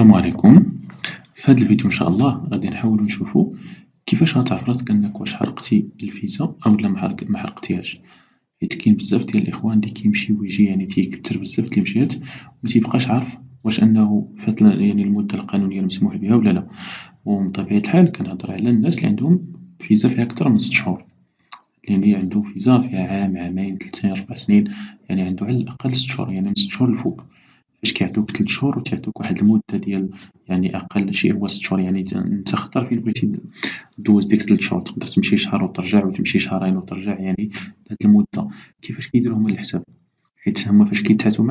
السلام عليكم. في هذا الفيديو ان شاء الله غادي نحاولوا نشوفوا كيفاش غتعرف راسك انك واش حرقتي الفيزا او لا ما حرقتيهاش، حيت كاين بزاف ديال الاخوان اللي كيمشي ويجي يعني تيكثر بزاف ديال المشيات وما تيبقاش عارف واش انه فات يعني المده القانونيه المسموح بها ولا لا. ومن طبيعه الحال كنهضر على الناس اللي عندهم فيزا فيها اكثر من 6 شهور، يعني عنده فيزا فيها عام عامين 3 سنين 4 سنين، يعني عنده على الاقل 6 شهور، يعني من 6 شهور الفوق. فاش كيعطيوك 3 شهور و تيعطيوك واحد المدة ديال يعني أقل شيء هو 6 شهور، يعني نتا اختار فين بغيتي دوز ديك 3 شهور، تقدر تمشي شهر و ترجع و تمشي شهرين و ترجع، يعني هاد المدة. كيفاش كيديرو هما الحساب؟ حيت هما فاش كيتحاسبو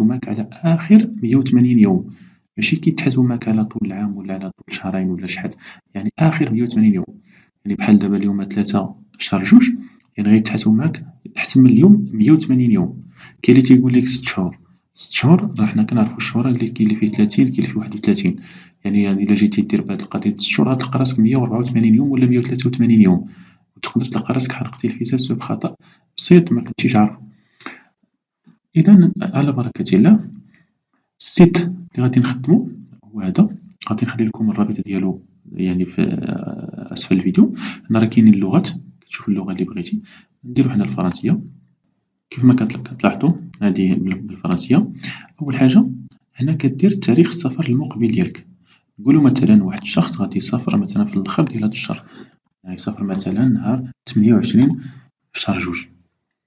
معاك على آخر 180 يوم، ماشي كيتحاسبو معاك على طول العام ولا على طول شهرين ولا شحال، يعني آخر 180 يوم. يعني بحال دابا اليوم 3 شهر جوج، يعني غيتحاسبو معاك أحسن من اليوم 180 يوم. كاين اللي تيقولك 6 شهور، 6 شهور راه حنا كنعرفو الشهور اللي كاين اللي فيه 30 كاين اللي فيه 31، يعني إلا جيتي دير بهاد القضية د 6 شهور غتلقى راسك 184 يوم ولا 183 يوم، وتقدر تلقى راسك حرقتي الفيزا بسبب خطأ بسيط مكنتيش عارفو. إذا على بركة الله، السيت اللي غادي نخدمو هو هذا، غادي نخليلكم الرابط ديالو يعني في أسفل الفيديو. هنا راه كاينين اللغات، كتشوف اللغة اللي بغيتي. نديرو حنا الفرنسية، كيف ما كتلاحظوا هذه بالفرنسية. أول حاجة هنا كدير تاريخ السفر المقبل ديالك، نقولوا مثلا واحد الشخص غادي يسافر مثلا في الآخر ديال هاد الشهر، غيسافر مثلا نهار 28 في شهر جوج،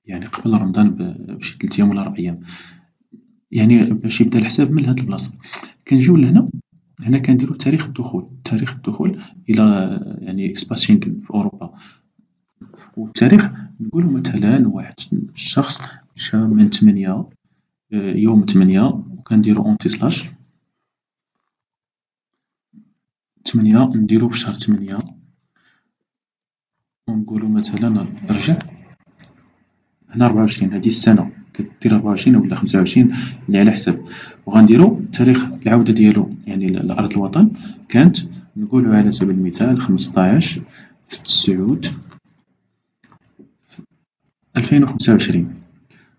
يعني قبل رمضان بشي 3 أيام ولا 4 أيام، يعني باش يبدا الحساب من هاد البلاصة. كنجيو لهنا، هنا كنديرو تاريخ الدخول، تاريخ الدخول إلى يعني إسباس شنغن في أوروبا. والتاريخ نقولو مثلا واحد الشخص مشى من 8 يوم 8 وكنديرو اونتي سلاش 8 نديرو في شهر 8 ونقولو مثلا رجع هنا 24، هادي السنة كدير 24 ولا 25 اللي على حساب، وغنديرو تاريخ العودة ديالو يعني لأرض الوطن كانت نقولو على سبيل المثال 15 في 9 2025،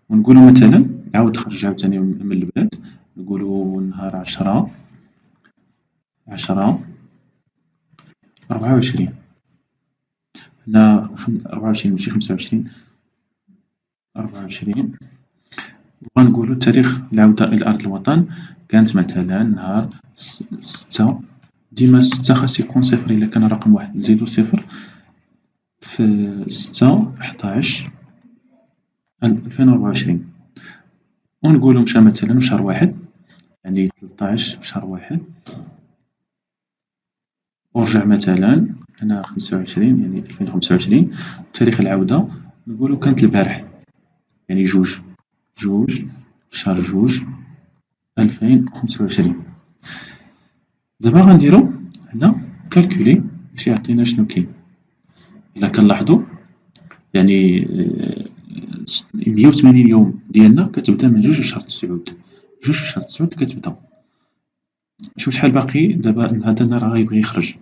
ونقولو مثلا عاود خرج عاوتاني من البلاد، نقولو نهار 10/10/24، هنا 24 ماشي 25، 24. وغنقولو تاريخ العودة إلى أرض الوطن كانت مثلا نهار 6، ديما 6 خاص يكون صفر، إلا كان رقم واحد نزيدو صفر، في 6/11/2024. ونقولو مشى مثلا في شهر واحد، يعني 13 في شهر واحد، ورجع مثلا هنا 25 يعني 2025. تاريخ العودة نقولو كانت البارح، يعني جوج في شهر جوج 2025. دابا غنديرو هنا كالكولي باش يعطينا شنو كاين. إلا كنلاحظو يعني 180 يوم ديالنا كتبدا من جوج في شهر 9، جوج في شهر 9 كتبدا. شوف شحال باقي دابا، هذا النهار غيبغي يخرج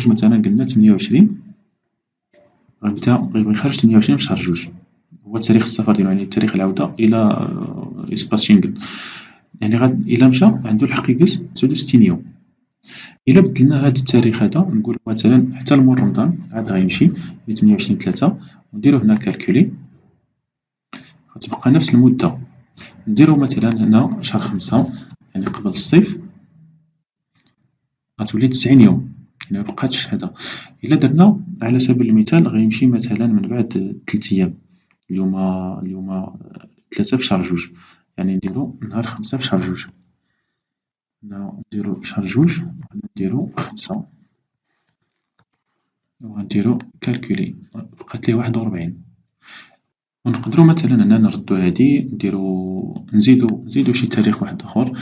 مثلا قلنا 28، غيبغي يخرج 28 في شهر جوج، هو تاريخ السفر ديالو يعني تاريخ العودة إلى إسباس شنغن، يعني إلا مشى عندو الحق يجلس 69 يوم. إلا بدلنا هاد التاريخ هذا نقولو مثلا حتى لمور رمضان عاد غيمشي 28/3، ونديرو هنا كالكولي غتبقى نفس المدة. نديرو مثلا هنا شهر 5 يعني قبل الصيف غتولي 90 يوم، يعني مبقاتش هذا. إلا درنا على سبيل المثال غيمشي مثلا من بعد 3 أيام، اليوم 3 في شهر جوج، يعني نديرو نهار 5 في شهر جوج، هنا نديرو شهر جوج ونديرو 5 وغنديرو كالكولي بقات ليه 41. ونقدرو مثلا هنا نردو هادي نزيدو شي تاريخ واحد آخر،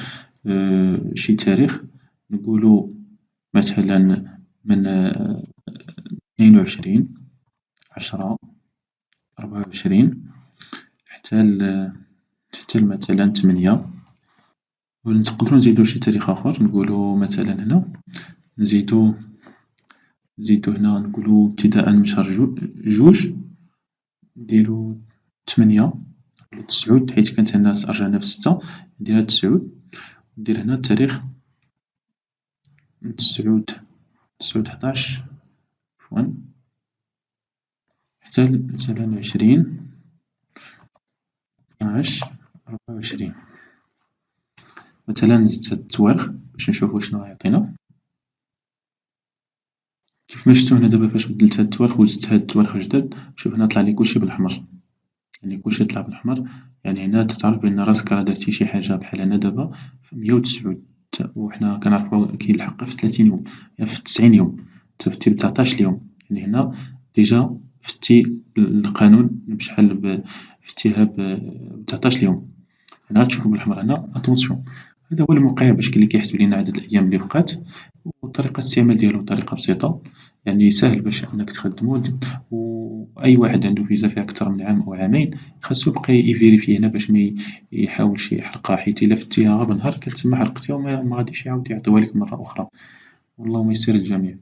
شي تاريخ نقولو مثلا من 22/10/24 حتى مثلا 8. ونقدرو نزيدو شي تاريخ آخر، نقولو مثلا هنا نزيدو هنا نقولو ابتداء من شهر جوج نديرو 8 ولا 9، حيت كانت هنا رجعنا في 6 نديرها 9، ندير هنا التاريخ 9 11 عفوا حتى مثلا 20 12 24. مثلا نزدت هاد التواريخ باش نشوفو شنو غيعطينا. كيفما شتو هنا دابا فاش بدلت هاد التواريخ و زدت هاد التواريخ جداد، شوف هنا طلع لي كلشي بالأحمر، يعني كلشي طلع بالأحمر، يعني هنا تتعرف بأن راسك راه درتي شي حاجة بحال هنا دابا في 109 و حنا كنعرفو كاين الحق في 30 يوم، في 90 يوم، نتا فتي ب19 يوم، يعني هنا ديجا فتي القانون فتيها ب19 يوم، هنا تشوفو بالأحمر هنا اتونسيون. هذا هو الموقع باش اللي كيحسب لينا عدد الأيام اللي بقات، و طريقة الاستعمال ديالو طريقة بسيطة، يعني ساهل باش أنك تخدمو، و أي واحد عندو فيزا فيها كتر من عام أو عامين خاصو يبقى يفيريفي هنا باش ميحاولش يحرقها، حيت إلا فتيها غا بنهار كتسمى حرقتيها و مغاديش يعاود يعطيوها ليك مرة أخرى، والله يسر الجميع.